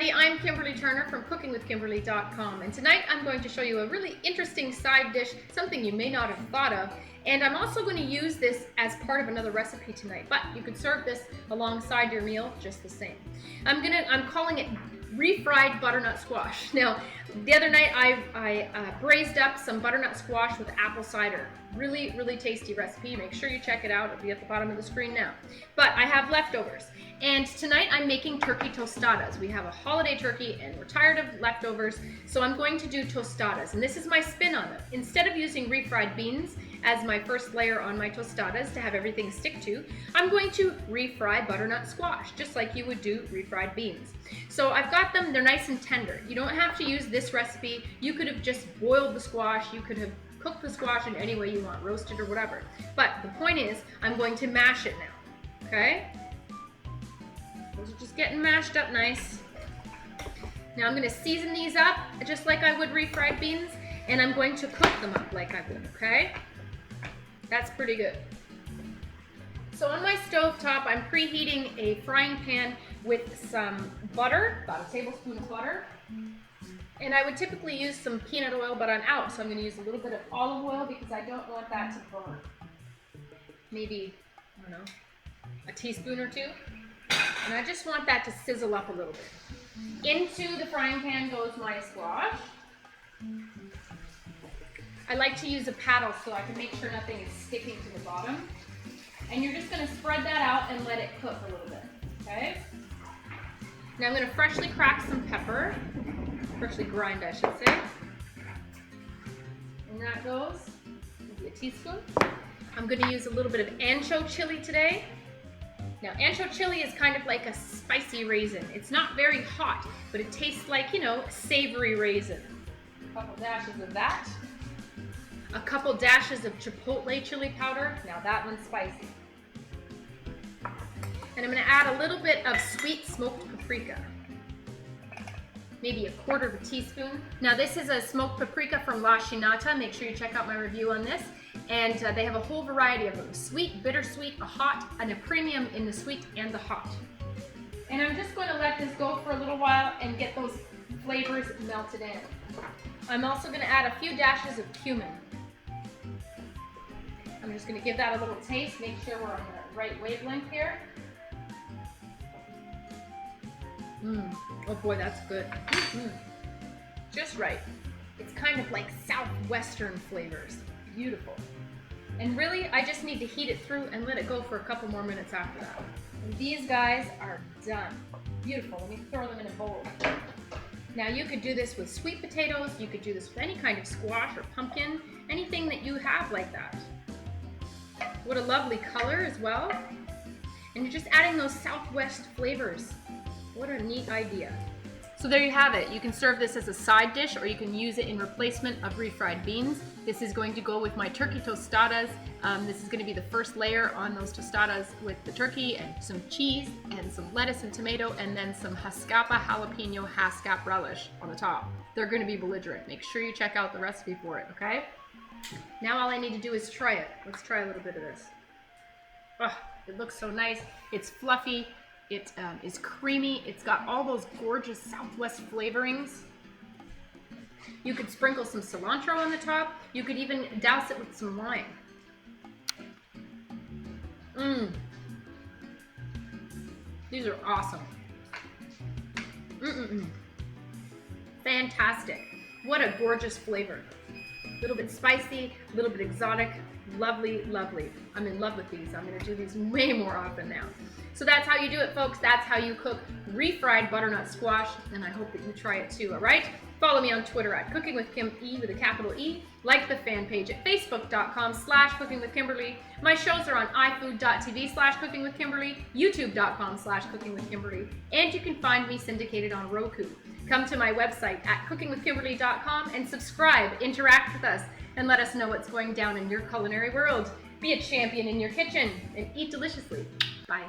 everybody, I'm Kimberly Turner from cookingwithkimberly.com, and tonight I'm going to show you a really interesting side dish, something you may not have thought of, and I'm also going to use this as part of another recipe tonight, but you could serve this alongside your meal just the same. I'm calling it refried butternut squash. Now, the other night I braised up some butternut squash with apple cider. Really, really tasty recipe. Make sure you check it out. It'll be at the bottom of the screen now. But I have leftovers. And tonight I'm making turkey tostadas. We have a holiday turkey and we're tired of leftovers, so I'm going to do tostadas. And this is my spin on it. Instead of using refried beans as my first layer on my tostadas to have everything stick to, I'm going to refry butternut squash, just like you would do refried beans. So I've got them, they're nice and tender. You don't have to use this recipe. You could have just boiled the squash. You could have cooked the squash in any way you want, roasted or whatever. But the point is, I'm going to mash it now, okay? Those are just getting mashed up nice. Now I'm going to season these up just like I would refried beans, and I'm going to cook them up like I would, okay? That's pretty good. So on my stove top, I'm preheating a frying pan with some butter, about a tablespoon of butter. And I would typically use some peanut oil, but I'm out, so I'm going to use a little bit of olive oil because I don't want that to burn. Maybe, I don't know, a teaspoon or two. And I just want that to sizzle up a little bit. Into the frying pan goes my squash. I like to use a paddle so I can make sure nothing is sticking to the bottom. And you're just going to spread that out and let it cook a little bit, okay? Now I'm going to freshly crack some pepper. Freshly grind, I should say. And that goes, maybe a teaspoon. I'm going to use a little bit of ancho chili today. Now, ancho chili is kind of like a spicy raisin. It's not very hot, but it tastes like, you know, savory raisin. A couple dashes of that. A couple dashes of chipotle chili powder. Now that one's spicy. And I'm going to add a little bit of sweet smoked paprika. Maybe a quarter of a teaspoon. Now this is a smoked paprika from La Chinata. Make sure you check out my review on this. And they have a whole variety of them. Sweet, bittersweet, a hot, and a premium in the sweet and the hot. And I'm just going to let this go for a little while and get those flavors melted in. I'm also going to add a few dashes of cumin. I'm just going to give that a little taste, make sure we're on the right wavelength here. Oh boy, that's good. Just right. It's kind of like southwestern flavors. Beautiful. And really, I just need to heat it through and let it go for a couple more minutes after that. And these guys are done. Beautiful. Let me throw them in a bowl. Now you could do this with sweet potatoes. You could do this with any kind of squash or pumpkin. Anything that you have like that. What a lovely color as well. And you're just adding those southwest flavors. What a neat idea. So there you have it. You can serve this as a side dish or you can use it in replacement of refried beans. This is going to go with my turkey tostadas. This is going to be the first layer on those tostadas with the turkey and some cheese and some lettuce and tomato and then some Haskapa jalapeno haskap relish on the top. They're going to be belligerent. Make sure you check out the recipe for it, okay? Now all I need to do is try it. Let's try a little bit of this. Oh, it looks so nice. It's fluffy. It is creamy. It's got all those gorgeous Southwest flavorings. You could sprinkle some cilantro on the top. You could even douse it with some lime. These are awesome. Fantastic. What a gorgeous flavor. A little bit spicy, a little bit exotic. Lovely, lovely. I'm in love with these. I'm going to do these way more often now. So that's how you do it, folks. That's how you cook refried butternut squash, and I hope that you try it too, all right? Follow me on Twitter at cookingwithkimE with a capital E. Like the fan page at facebook.com/cookingwithkimberly. My shows are on ifood.tv/cookingwithkimberly, youtube.com/cookingwithkimberly, and you can find me syndicated on Roku. Come to my website at cookingwithkimberly.com and subscribe, interact with us, and let us know what's going down in your culinary world. Be a champion in your kitchen and eat deliciously. Bye.